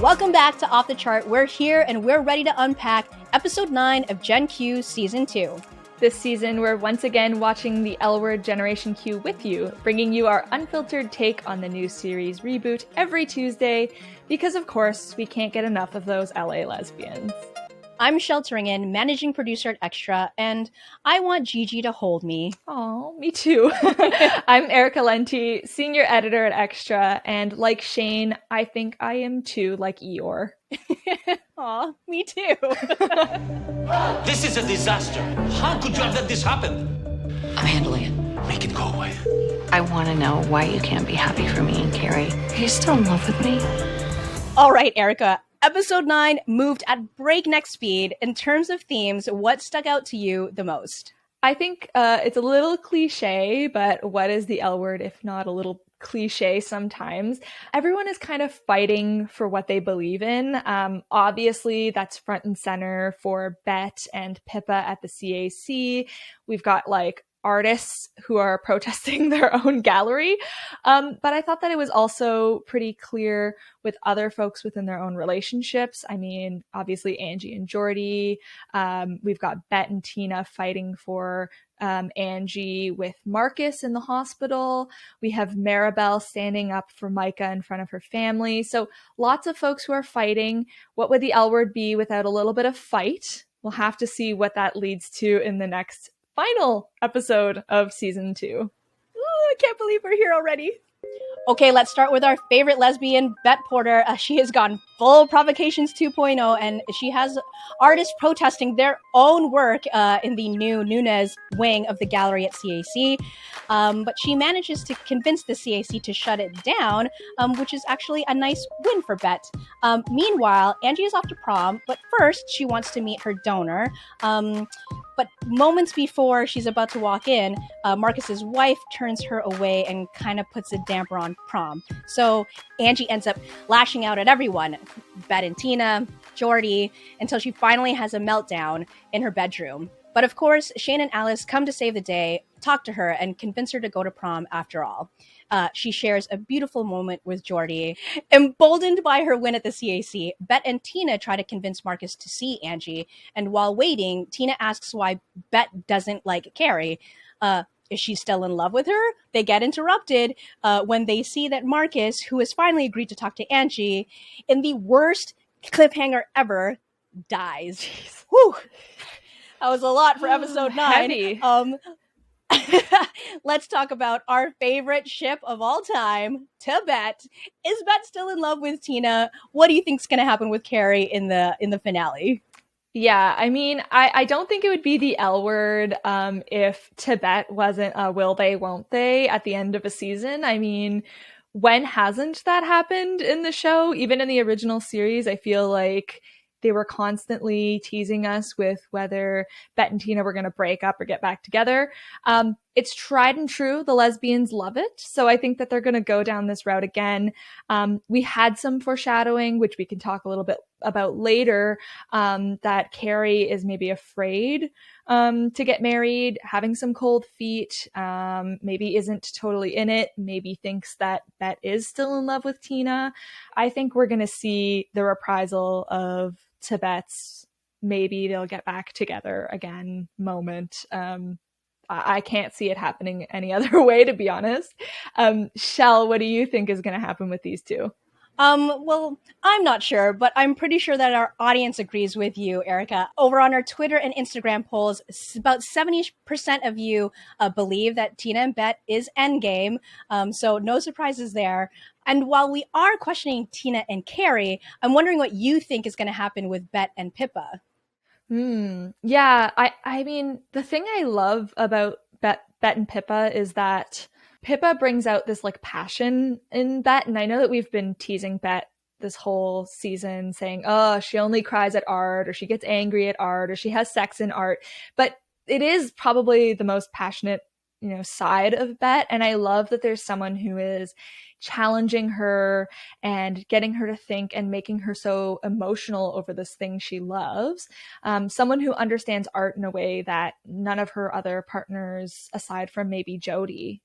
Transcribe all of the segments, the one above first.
Welcome back to Off the Chart. We're here and we're ready to unpack episode 9 of Gen Q season 2. This season, we're once again watching the L Word Generation Q with you, bringing you our unfiltered take on the new series reboot every Tuesday, because of course, we can't get enough of those LA lesbians. I'm Chelle Turingan, managing producer at Xtra, and I want Gigi to hold me. Oh, me too. I'm Erica Lenti, senior editor at Xtra, and like Shane, I think I am too, like Eeyore. Aw, me too. This is a disaster. How could you have let this happen? I'm handling it. Make it go away. I want to know why you can't be happy for me and Carrie. Are you still in love with me? All right, Erica. Episode 9 moved at breakneck speed. In terms of themes, what stuck out to you the most? I think it's a little cliche, but what is the L word if not a little cliche sometimes? Everyone is kind of fighting for what they believe in. Obviously, that's front and center for Bette and Pippa at the CAC. We've got like artists who are protesting their own gallery. But I thought that it was also pretty clear with other folks within their own relationships. I mean, obviously Angie and Jordy. We've got Bette and Tina fighting for Angie with Marcus in the hospital. We have Maribel standing up for Micah in front of her family. So lots of folks who are fighting. What would the L word be without a little bit of fight? We'll have to see what that leads to in the next final episode of season 2. Ooh, I can't believe we're here already. Okay, let's start with our favorite lesbian, Bette Porter. She has gone full Provocations 2.0, and she has artists protesting their own work in the new Nunez wing of the gallery at CAC. But she manages to convince the CAC to shut it down, which is actually a nice win for Bette. Meanwhile, Angie is off to prom, but first she wants to meet her donor. But moments before she's about to walk in, Marcus's wife turns her away and kind of puts a damper on prom. So Angie ends up lashing out at everyone, Bette and Tina, Jordy, until she finally has a meltdown in her bedroom. But of course, Shane and Alice come to save the day, talk to her, and convince her to go to prom after all. She shares a beautiful moment with Jordy. Emboldened by her win at the CAC, Bette and Tina try to convince Marcus to see Angie. And while waiting, Tina asks why Bette doesn't like Carrie. Is she still in love with her? They get interrupted when they see that Marcus, who has finally agreed to talk to Angie, in the worst cliffhanger ever, dies. Whew. That was a lot for episode 9. Heavy. Let's talk about our favorite ship of all time, Bette. Is Bette still in love with Tina? What do you think's going to happen with Carrie in the finale? Yeah, I mean, I don't think it would be the L word if Bette wasn't a will they, won't they at the end of a season. I mean, when hasn't that happened in the show? Even in the original series, I feel like they were constantly teasing us with whether Bette and Tina were going to break up or get back together. It's tried and true. The lesbians love it. So I think that they're going to go down this route again. We had some foreshadowing, which we can talk a little bit about later, that Carrie is maybe afraid to get married, having some cold feet, maybe isn't totally in it, maybe thinks that Bette is still in love with Tina. I think we're going to see the reprisal of Bette's maybe they'll get back together again moment. I can't see it happening any other way, to be honest. Chelle, what do you think is going to happen with these two? Well, I'm not sure, but I'm pretty sure that our audience agrees with you, Erica. Over on our Twitter and Instagram polls, about 70% of you believe that Tina and Bette is endgame, so no surprises there. And while we are questioning Tina and Carrie, I'm wondering what you think is going to happen with Bette and Pippa. Yeah, I mean, the thing I love about Bette and Pippa is that Pippa brings out this like passion in Bette, and I know that we've been teasing Bette this whole season saying, oh, she only cries at art, or she gets angry at art, or she has sex in art, but it is probably the most passionate, side of Bette, and I love that there's someone who is challenging her and getting her to think and making her so emotional over this thing she loves. Someone who understands art in a way that none of her other partners, aside from maybe Jody,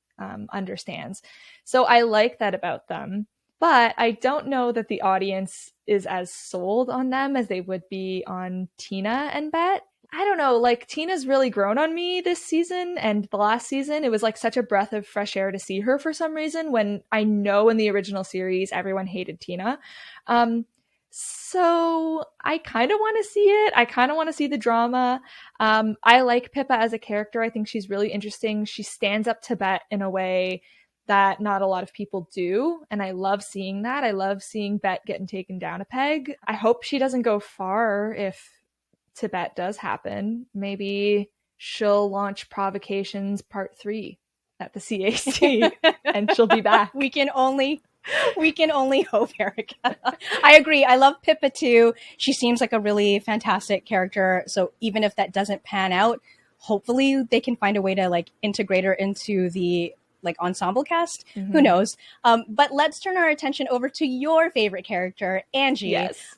understands. So I like that about them. but I don't know that the audience is as sold on them as they would be on Tina and Bette. I don't know, like Tina's really grown on me this season, and the last season it was like such a breath of fresh air to see her for some reason, when I know in the original series everyone hated Tina. So I kind of want to see it. I kind of want to see the drama. I like Pippa as a character. I think she's really interesting. She stands up to Bette in a way that not a lot of people do, and I love seeing that. I love seeing Bette getting taken down a peg. I hope she doesn't go far if Tibet does happen. Maybe she'll launch Provocations Part 3 at the CAC and she'll be back. We can only hope, Erica. I agree. I love Pippa too. She seems like a really fantastic character. So even if that doesn't pan out, hopefully they can find a way to like integrate her into the like ensemble cast. Mm-hmm. Who knows? But let's turn our attention over to your favorite character, Angie. Yes.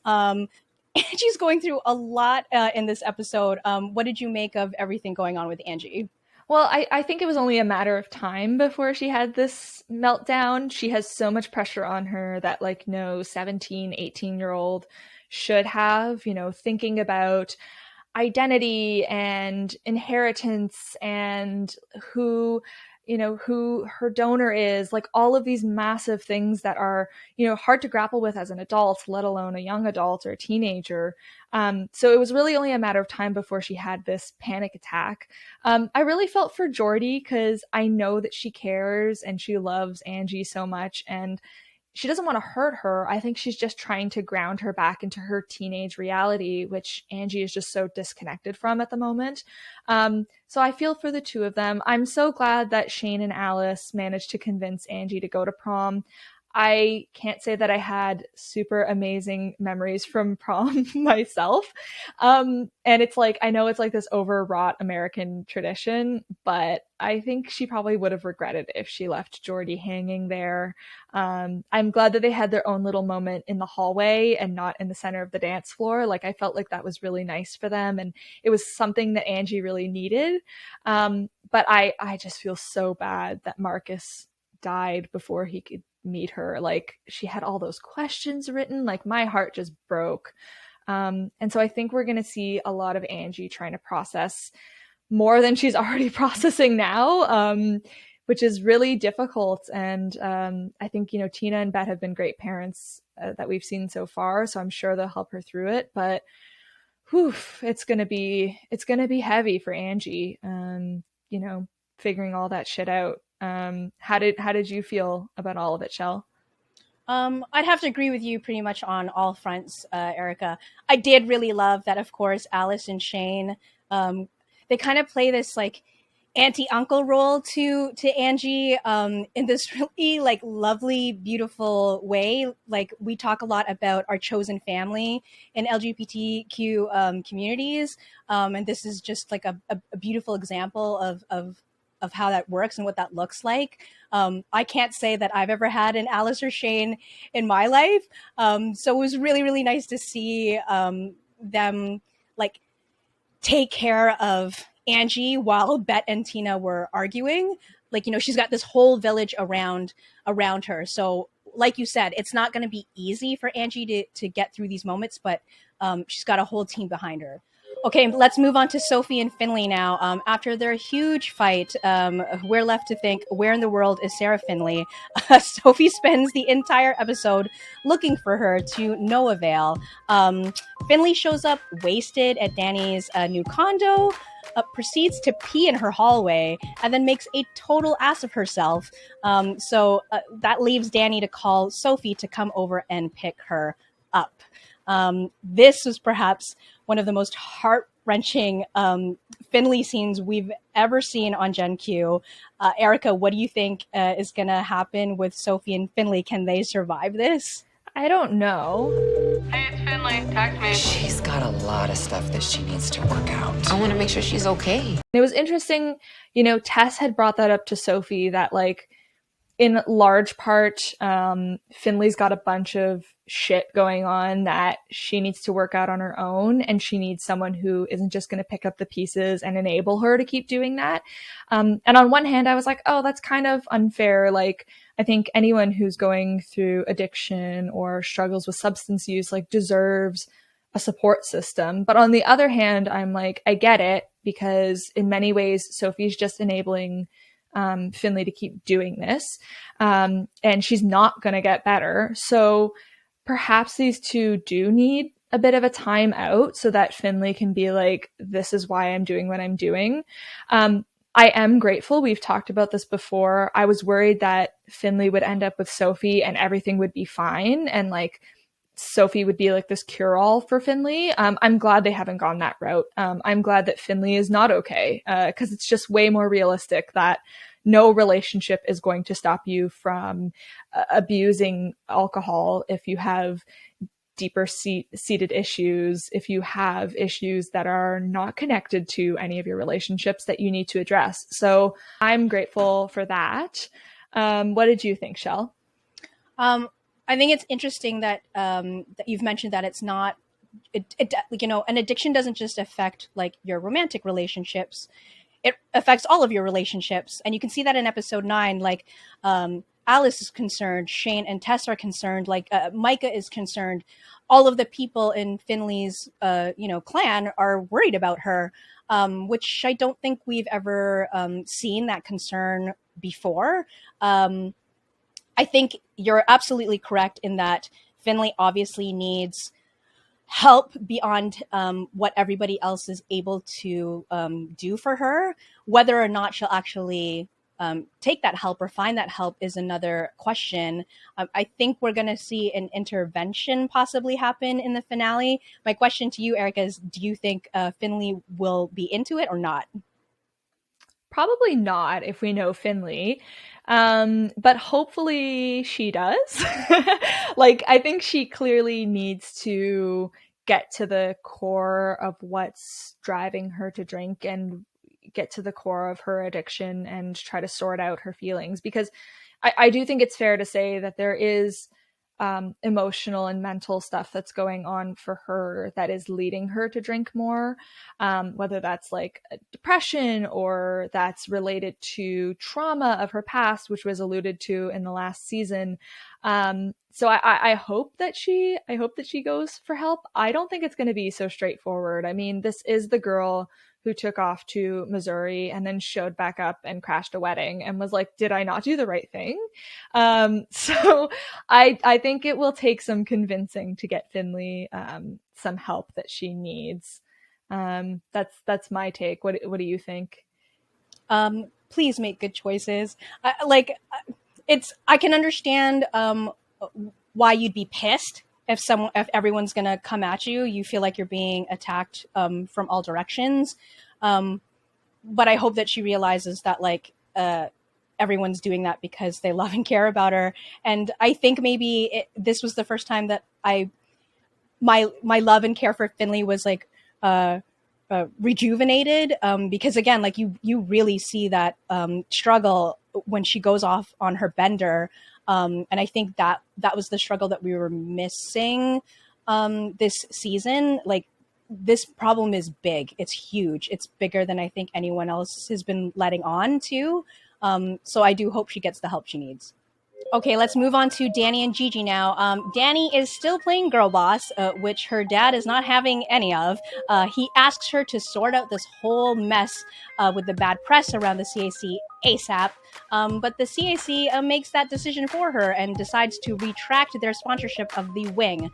Angie's going through a lot in this episode. What did you make of everything going on with Angie? Well, I think it was only a matter of time before she had this meltdown. She has so much pressure on her that like no 17, 18-year-old should have, you know, thinking about identity and inheritance and who her donor is, like all of these massive things that are, you know, hard to grapple with as an adult, let alone a young adult or a teenager. So it was really only a matter of time before she had this panic attack. I really felt for Jordy because I know that she cares and she loves Angie so much, and she doesn't want to hurt her. I think she's just trying to ground her back into her teenage reality, which Angie is just so disconnected from at the moment. So I feel for the two of them. I'm so glad that Shane and Alice managed to convince Angie to go to prom. I can't say that I had super amazing memories from prom myself. And it's like, I know it's like this overwrought American tradition, but I think she probably would have regretted if she left Jordy hanging there. I'm glad that they had their own little moment in the hallway and not in the center of the dance floor. Like, I felt like that was really nice for them, and it was something that Angie really needed. But I just feel so bad that Marcus died before he could meet her. Like, she had all those questions written. Like, my heart just broke. And so I think we're going to see a lot of Angie trying to process more than she's already processing now, which is really difficult. And I think, you know, Tina and Bette have been great parents that we've seen so far, so I'm sure they'll help her through it. But whew, it's gonna be heavy for Angie, you know, figuring all that shit out. How did you feel about all of it, Chelle? I'd have to agree with you pretty much on all fronts, Erica. I did really love that, of course, Alice and Shane, they kind of play this like auntie-uncle role to Angie in this really like lovely, beautiful way. Like, we talk a lot about our chosen family in LGBTQ communities, and this is just like a beautiful example of how that works and what that looks like. I can't say that I've ever had an Alice or Shane in my life. So it was really, really nice to see them like take care of Angie while Bette and Tina were arguing. Like, you know, she's got this whole village around her. So like you said, it's not going to be easy for Angie to get through these moments, but she's got a whole team behind her. Okay, let's move on to Sophie and Finley now. After their huge fight, we're left to think, where in the world is Sarah Finley? Sophie spends the entire episode looking for her to no avail. Finley shows up wasted at Dani's new condo, proceeds to pee in her hallway, and then makes a total ass of herself. So that leaves Dani to call Sophie to come over and pick her up. This was perhaps one of the most heart-wrenching Finley scenes we've ever seen on Gen Q. Erica, what do you think is going to happen with Sophie and Finley? Can they survive this? I don't know. Hey, it's Finley. Text me. She's got a lot of stuff that she needs to work out. I want to make sure she's okay. It was interesting, you know, Tess had brought that up to Sophie, that like in large part, Finley's got a bunch of shit going on that she needs to work out on her own, and she needs someone who isn't just going to pick up the pieces and enable her to keep doing that. And on one hand, I was like, oh, that's kind of unfair. Like, I think anyone who's going through addiction or struggles with substance use like deserves a support system. But on the other hand, I'm like, I get it, because in many ways, Sophie's just enabling Finley to keep doing this. And she's not going to get better. So perhaps these two do need a bit of a time out so that Finley can be like, this is why I'm doing what I'm doing. I am grateful. We've talked about this before. I was worried that Finley would end up with Sophie and everything would be fine. And like Sophie would be like this cure-all for Finley. I'm glad they haven't gone that route. I'm glad that Finley is not okay, because it's just way more realistic that no relationship is going to stop you from abusing alcohol if you have deeper seated issues, if you have issues that are not connected to any of your relationships that you need to address. So I'm grateful for that. What did you think, Chelle? I think it's interesting that that you've mentioned that it's not, an addiction doesn't just affect like your romantic relationships. It affects all of your relationships. And you can see that in episode 9, like Alice is concerned, Shane and Tess are concerned, like Micah is concerned. All of the people in Finley's, clan are worried about her, which I don't think we've ever seen that concern before. I think you're absolutely correct in that Finley obviously needs help beyond what everybody else is able to do for her. Whether or not she'll actually take that help or find that help is another question. I think we're going to see an intervention possibly happen in the finale. My question to you, Erica, is do you think Finley will be into it or not? Probably not if we know Finley. But hopefully she does. Like, I think she clearly needs to get to the core of what's driving her to drink and get to the core of her addiction and try to sort out her feelings, because I do think it's fair to say that there is emotional and mental stuff that's going on for her that is leading her to drink more, whether that's like depression or that's related to trauma of her past, which was alluded to in the last season. So I hope that she goes for help. I don't think it's going to be so straightforward. I mean, this is the girl who took off to Missouri and then showed back up and crashed a wedding and was like, did I not do the right thing? So I think it will take some convincing to get Finley some help that she needs. That's my take. What do you think? Please make good choices. I can understand why you'd be pissed if everyone's going to come at you. You feel like you're being attacked from all directions. But I hope that she realizes that everyone's doing that because they love and care about her. And I think maybe this was the first time that my love and care for Finley was rejuvenated, because again, like you really see that struggle when she goes off on her bender. And I think that was the struggle that we were missing this season. Like, this problem is big. It's huge. It's bigger than I think anyone else has been letting on to. So I do hope she gets the help she needs. Okay, let's move on to Dani and Gigi now. Dani is still playing girl boss, which her dad is not having any of. He asks her to sort out this whole mess with the bad press around the CAC ASAP. But the CAC makes that decision for her and decides to retract their sponsorship of the wing.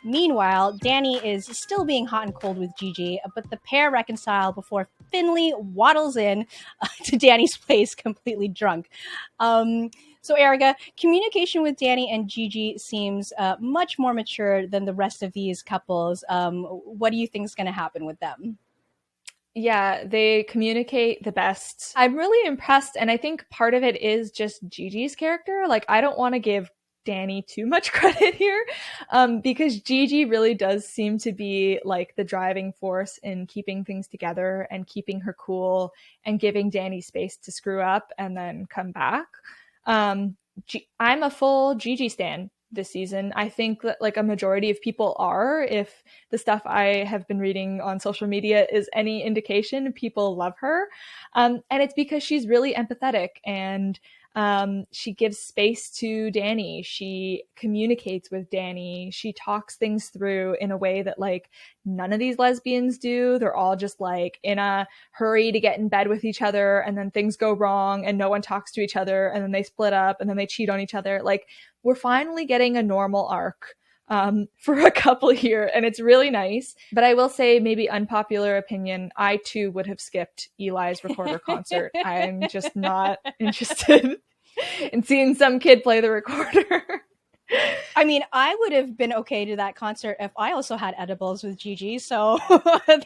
Meanwhile, Dani is still being hot and cold with Gigi, but the pair reconcile before Finley waddles in to Dani's place completely drunk. So, Erica, communication with Dani and Gigi seems much more mature than the rest of these couples. What do you think is going to happen with them? Yeah, they communicate the best. I'm really impressed, and I think part of it is just Gigi's character. Like, I don't want to give Dani too much credit here, because Gigi really does seem to be like the driving force in keeping things together and keeping her cool and giving Dani space to screw up and then come back. I'm a full Gigi stan this season. I think that like a majority of people are. If the stuff I have been reading on social media is any indication, people love her. And it's because she's really empathetic, and She gives space to Dani. She communicates with Dani. She talks things through in a way that like none of these lesbians do. They're all just like in a hurry to get in bed with each other, and then things go wrong and no one talks to each other, and then they split up and then they cheat on each other. Like, we're finally getting a normal arc for a couple here, and it's really nice. But I will say, maybe unpopular opinion, I too would have skipped Eli's recorder concert. I'm just not interested in seeing some kid play the recorder. I mean, I would have been okay to that concert if I also had edibles with Gigi, so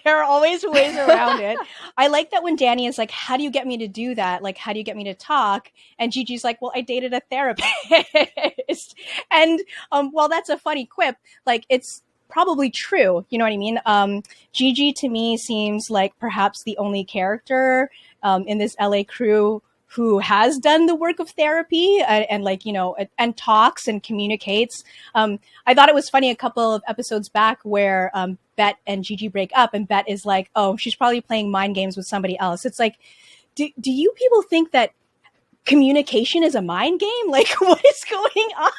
there are always ways around it. I like that when Dani is like, how do you get me to do that? Like, how do you get me to talk? And Gigi's like, well, I dated a therapist. And while that's a funny quip, like, it's probably true. You know what I mean? Gigi, to me, seems like perhaps the only character in this LA crew who has done the work of therapy and like, you know, and talks and communicates. I thought it was funny a couple of episodes back where Bette and Gigi break up, and Bette is like, oh, she's probably playing mind games with somebody else. It's like, do you people think that communication is a mind game? Like, what is going on?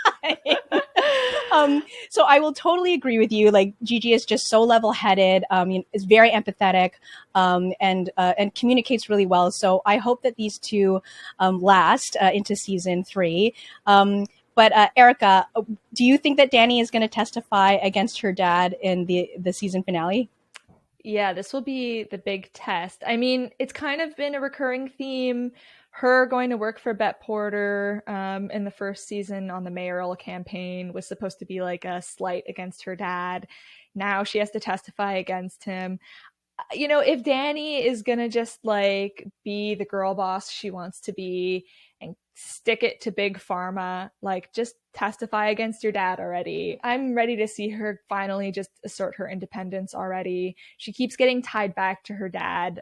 So I will totally agree with you. Like, Gigi is just so level-headed, is very empathetic, and communicates really well. So I hope that these two last into season 3. But Erica, do you think that Dani is going to testify against her dad in the season finale? Yeah, this will be the big test. I mean, it's kind of been a recurring theme. Her going to work for Bette Porter in the first season on the mayoral campaign was supposed to be like a slight against her dad. Now she has to testify against him. You know, if Dani is going to just like be the girl boss she wants to be and stick it to big pharma, like, just testify against your dad already. I'm ready to see her finally just assert her independence already. She keeps getting tied back to her dad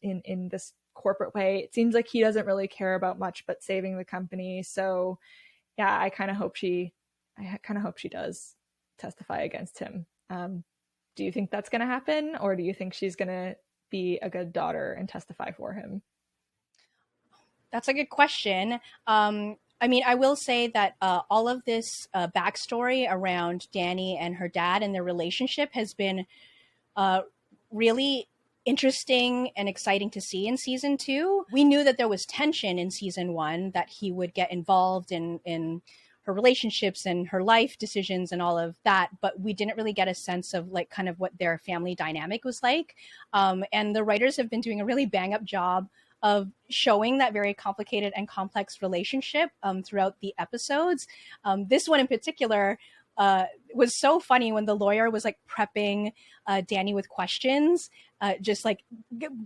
in this corporate way. It seems like he doesn't really care about much but saving the company. So yeah, I kind of hope she does testify against him. Do you think that's going to happen, or do you think she's going to be a good daughter and testify for him? That's a good question. I mean, I will say that all of this backstory around Dani and her dad and their relationship has been really interesting and exciting to see in season 2. We knew that there was tension in season 1, that he would get involved in her relationships and her life decisions and all of that, but we didn't really get a sense of like kind of what their family dynamic was like. And the writers have been doing a really bang up job of showing that very complicated and complex relationship throughout the episodes. This one in particular was so funny when the lawyer was like prepping Dani with questions, just like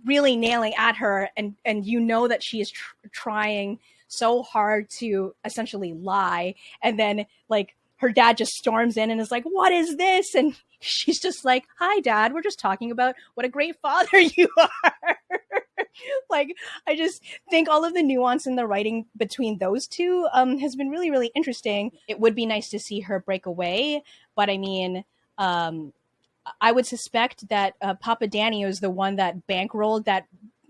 really nailing at her, and you know that she is trying so hard to essentially lie, and then like her dad just storms in and is like, what is this? And she's just like, hi dad, we're just talking about what a great father you are. Like, I just think all of the nuance in the writing between those two has been really, really interesting. It would be nice to see her break away, but I mean, I would suspect that Papa Dani was the one that bankrolled that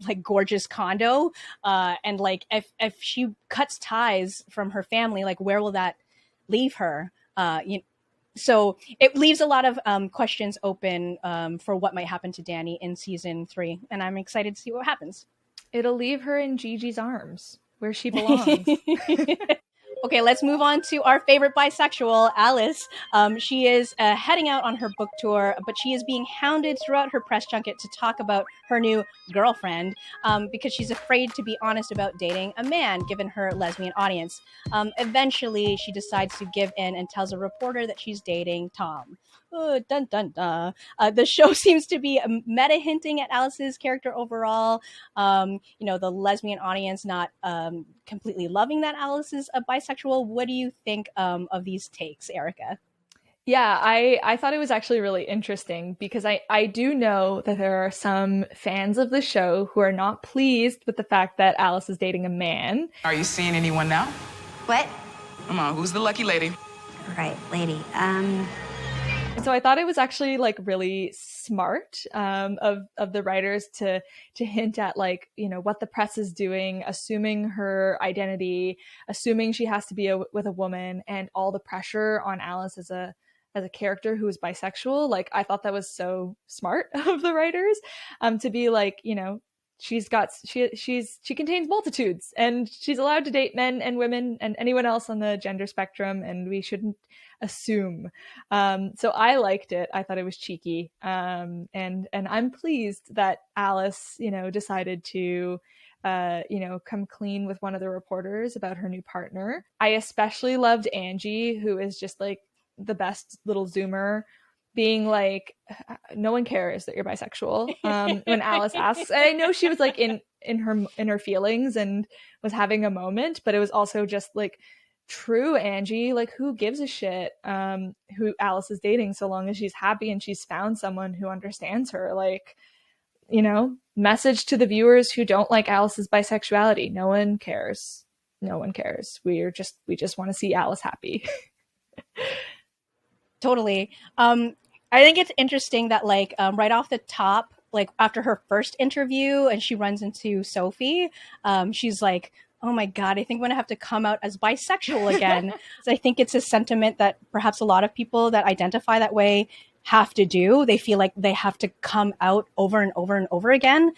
like gorgeous condo, and like if she cuts ties from her family, like where will that leave her? So it leaves a lot of questions open for what might happen to Dani in season 3, and I'm excited to see what happens. It'll leave her in Gigi's arms, where she belongs. Okay, let's move on to our favorite bisexual, Alice. She is heading out on her book tour, but she is being hounded throughout her press junket to talk about her new girlfriend because she's afraid to be honest about dating a man, given her lesbian audience. Eventually, she decides to give in and tells a reporter that she's dating Tom. Dun, dun, dun. The show seems to be meta hinting at Alice's character overall. The lesbian audience not completely loving that Alice is a bisexual. What do you think of these takes, Erica? Yeah, I thought it was actually really interesting because I do know that there are some fans of the show who are not pleased with the fact that Alice is dating a man. Are you seeing anyone now? What? Come on, who's the lucky lady? Right, lady. And so I thought it was actually like really smart of the writers to hint at like, you know, what the press is doing, assuming her identity, assuming she has to be with a woman, and all the pressure on Alice as a character who is bisexual. Like, I thought that was so smart of the writers to be like, you know, she contains multitudes, and she's allowed to date men and women and anyone else on the gender spectrum, and we shouldn't assume. So I liked it. I thought it was cheeky. And I'm pleased that Alice, you know, decided to, you know, come clean with one of the reporters about her new partner. I especially loved Angie, who is just like the best little Zoomer, being like, no one cares that you're bisexual. When Alice asks, and I know she was like in her feelings and was having a moment, but it was also just like, true, Angie, like, who gives a shit who Alice is dating, so long as she's happy and she's found someone who understands her. Like, you know, message to the viewers who don't like Alice's bisexuality: no one cares. We just want to see Alice happy. Totally. I think it's interesting that like right off the top, like after her first interview and she runs into Sophie, she's like, oh my God, I think I'm going to have to come out as bisexual again. So I think it's a sentiment that perhaps a lot of people that identify that way have to do. They feel like they have to come out over and over and over again.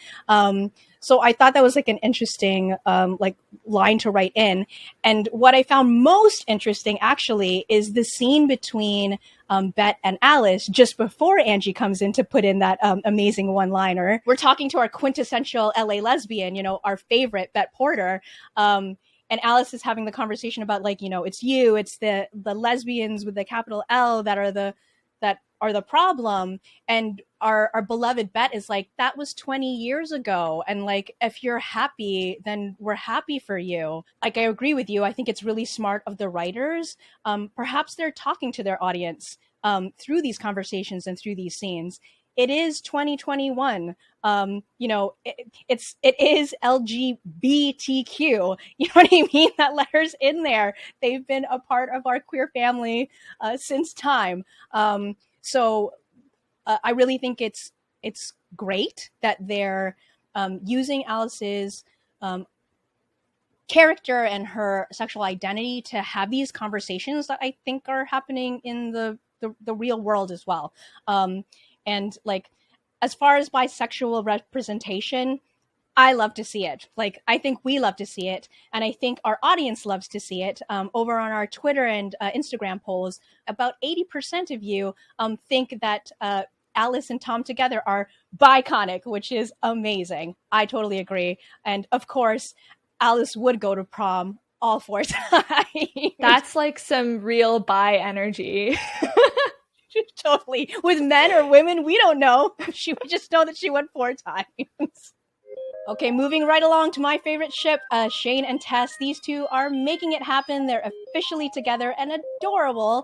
So I thought that was like an interesting like line to write in. And what I found most interesting actually is the scene between Bette and Alice just before Angie comes in to put in that amazing one-liner. We're talking to our quintessential LA lesbian, you know, our favorite Bette Porter. And Alice is having the conversation about like, you know, it's the lesbians with the capital L that are the problem. And our beloved Bette is like, that was 20 years ago. And like, if you're happy, then we're happy for you. Like, I agree with you. I think it's really smart of the writers. Perhaps they're talking to their audience through these conversations and through these scenes. It is 2021. You know, it is LGBTQ. You know what I mean? That letter's in there. They've been a part of our queer family since time. So I really think it's great that they're using Alice's character and her sexual identity to have these conversations that I think are happening in the real world as well. And like, as far as bisexual representation, I love to see it. Like, I think we love to see it. And I think our audience loves to see it. Over on our Twitter and Instagram polls, about 80% of you think that Alice and Tom together are biconic, which is amazing. I totally agree. And of course, Alice would go to prom all 4 times. That's like some real bi energy. Totally. With men or women, we don't know. We just know that she went 4 times. Okay, moving right along to my favorite ship, Shane and Tess. These two are making it happen. They're officially together and adorable.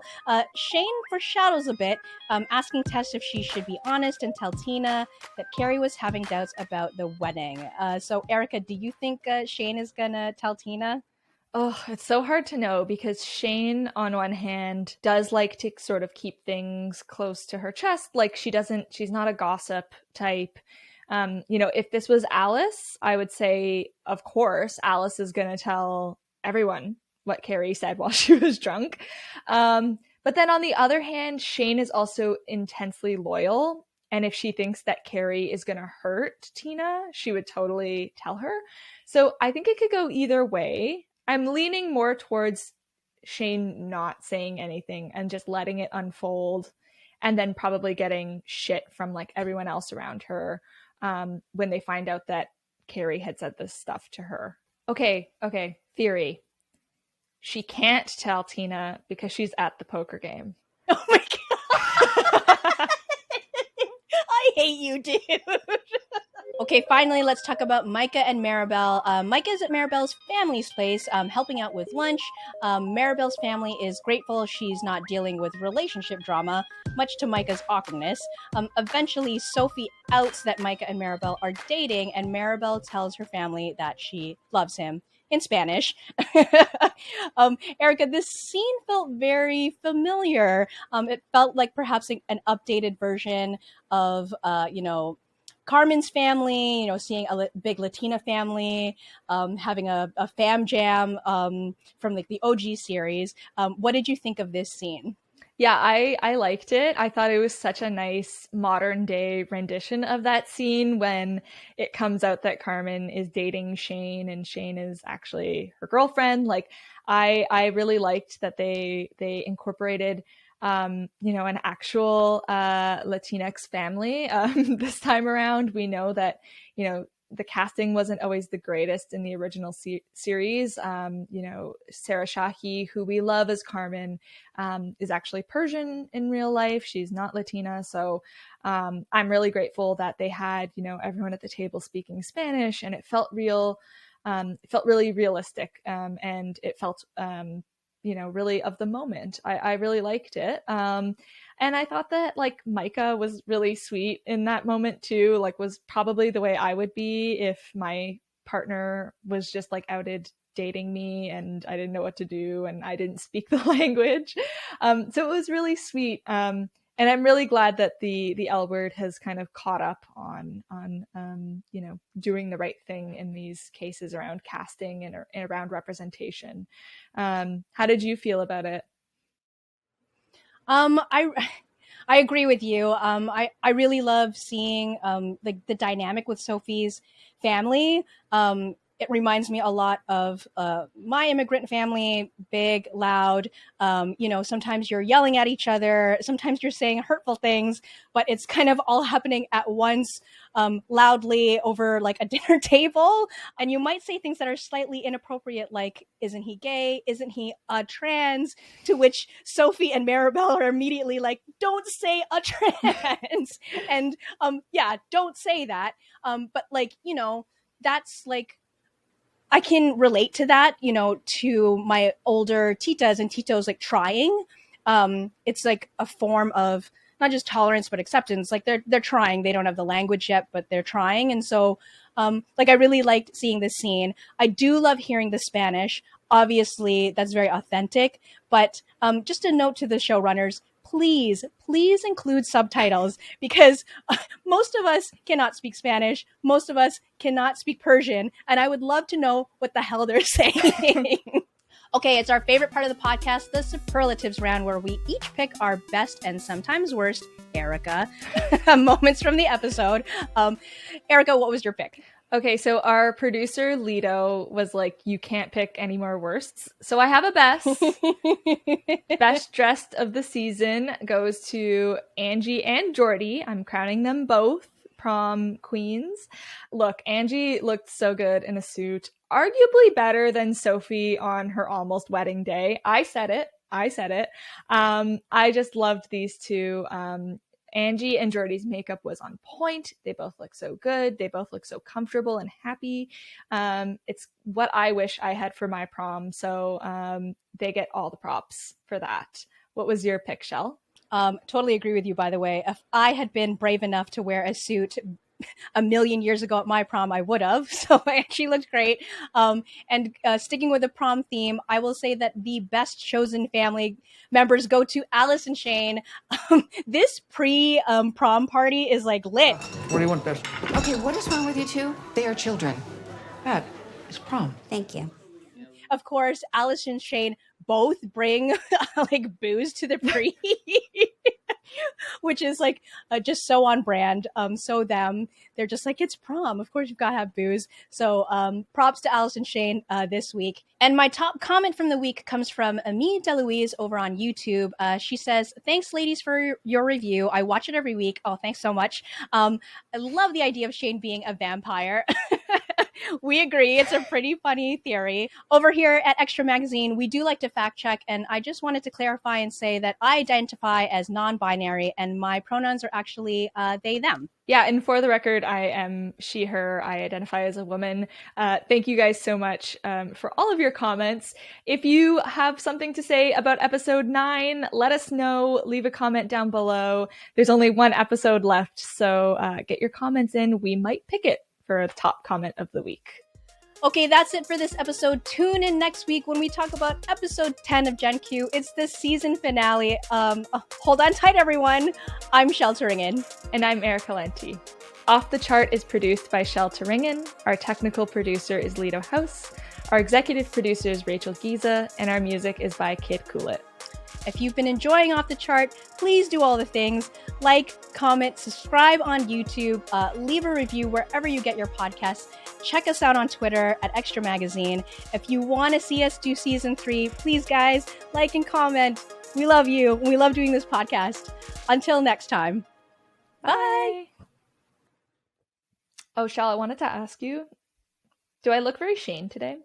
Shane foreshadows a bit, asking Tess if she should be honest and tell Tina that Carrie was having doubts about the wedding. So, Erica, do you think Shane is gonna tell Tina? Oh, it's so hard to know, because Shane, on one hand, does like to sort of keep things close to her chest. Like, she's not a gossip type. You know, if this was Alice, I would say, of course, Alice is going to tell everyone what Carrie said while she was drunk. But then on the other hand, Shane is also intensely loyal. And if she thinks that Carrie is going to hurt Tina, she would totally tell her. So I think it could go either way. I'm leaning more towards Shane not saying anything and just letting it unfold, and then probably getting shit from like everyone else around her when they find out that Carrie had said this stuff to her. Okay, theory. She can't tell Tina because she's at the poker game. Oh my God. I hate you, dude. Okay, finally, let's talk about Micah and Maribel. Micah is at Maribel's family's place, helping out with lunch. Maribel's family is grateful she's not dealing with relationship drama, much to Micah's awkwardness. Eventually, Sophie outs that Micah and Maribel are dating, and Maribel tells her family that she loves him in Spanish. Erica, this scene felt very familiar. It felt like perhaps an updated version of, Carmen's family, seeing a big Latina family, having a fam jam from like the OG series. What did you think of this scene? Yeah, I liked it. I thought it was such a nice modern day rendition of that scene when it comes out that Carmen is dating Shane and Shane is actually her girlfriend. Like I really liked that they incorporated an actual Latinx family this time around. We know that, the casting wasn't always the greatest in the original series. Sarah Shahi, who we love as Carmen, is actually Persian in real life. She's not Latina. So I'm really grateful that they had, everyone at the table speaking Spanish, and it felt real. It felt really realistic, and it felt really of the moment. I really liked it. And I thought that like Micah was really sweet in that moment too, like was probably the way I would be if my partner was just like outed dating me and I didn't know what to do and I didn't speak the language. So it was really sweet. And I'm really glad that the L Word has kind of caught up on doing the right thing in these cases around casting and around representation. How did you feel about it? I agree with you. I really love seeing the dynamic with Sophie's family. It reminds me a lot of my immigrant family, big, loud. Sometimes you're yelling at each other. Sometimes you're saying hurtful things, but it's kind of all happening at once, loudly over like a dinner table. And you might say things that are slightly inappropriate, like, isn't he gay? Isn't he a trans? To which Sophie and Maribel are immediately like, don't say a trans. And don't say that. But like, that's like, I can relate to that, to my older titas and titos, like trying. It's like a form of not just tolerance, but acceptance. Like they're trying. They don't have the language yet, but they're trying. And so, I really liked seeing this scene. I do love hearing the Spanish. Obviously, that's very authentic. But just a note to the showrunners, please include subtitles because most of us cannot speak Spanish. Most of us cannot speak Persian. And I would love to know what the hell they're saying. Okay, it's our favorite part of the podcast, the superlatives round, where we each pick our best and sometimes worst, Erica, moments from the episode. Erica, what was your pick? Okay, so our producer, Lido, was like, you can't pick any more worsts. So I have a best. Best dressed of the season goes to Angie and Jordy. I'm crowning them both prom queens. Look, Angie looked so good in a suit. Arguably better than Sophie on her almost wedding day. I said it. I just loved these two. Angie and Jordy's makeup was on point. They both look so good. They both look so comfortable and happy. It's what I wish I had for my prom. So they get all the props for that. What was your pick, Chelle? Totally agree with you, by the way. If I had been brave enough to wear a suit a million years ago at my prom, I would have. So she looked great. And sticking with the prom theme, I will say that the best chosen family members go to Alice and Shane. This prom party is like lit. What do you want best? Okay, what is wrong with you two? They are children. That is prom. Thank you. Of course, Alice and Shane both bring like booze to the pre, which is like just so on brand. So them, they're just like, it's prom. Of course, you've got to have booze. So props to Alice and Shane this week. And my top comment from the week comes from Ami DeLuise over on YouTube. She says, thanks, ladies, for your review. I watch it every week. Oh, thanks so much. I love the idea of Shane being a vampire. We agree. It's a pretty funny theory. Over here at Xtra Magazine, we do like to fact check, and I just wanted to clarify and say that I identify as non-binary, and my pronouns are actually they, them. Yeah, and for the record, I am she, her. I identify as a woman. Thank you guys so much for all of your comments. If you have something to say about episode 9, let us know. Leave a comment down below. There's only one episode left, so get your comments in. We might pick it for a top comment of the week. Okay, that's it for this episode. Tune in next week when we talk about episode 10 of Gen Q. It's the season finale. Hold on tight, everyone. I'm Chelle Turingan. And I'm Erica Lenti. Off the Chart is produced by Chelle Turingan. Our technical producer is Lido House. Our executive producer is Rachel Giza. And our music is by Kid Coolit. If you've been enjoying Off the Chart, please do all the things. Like, comment, subscribe on YouTube, leave a review wherever you get your podcasts. Check us out on Twitter at Xtra Magazine. If you want to see us do season 3, please, guys, like and comment. We love you. We love doing this podcast. Until next time. Bye. Oh, Chelle, I wanted to ask you, do I look very Shane today?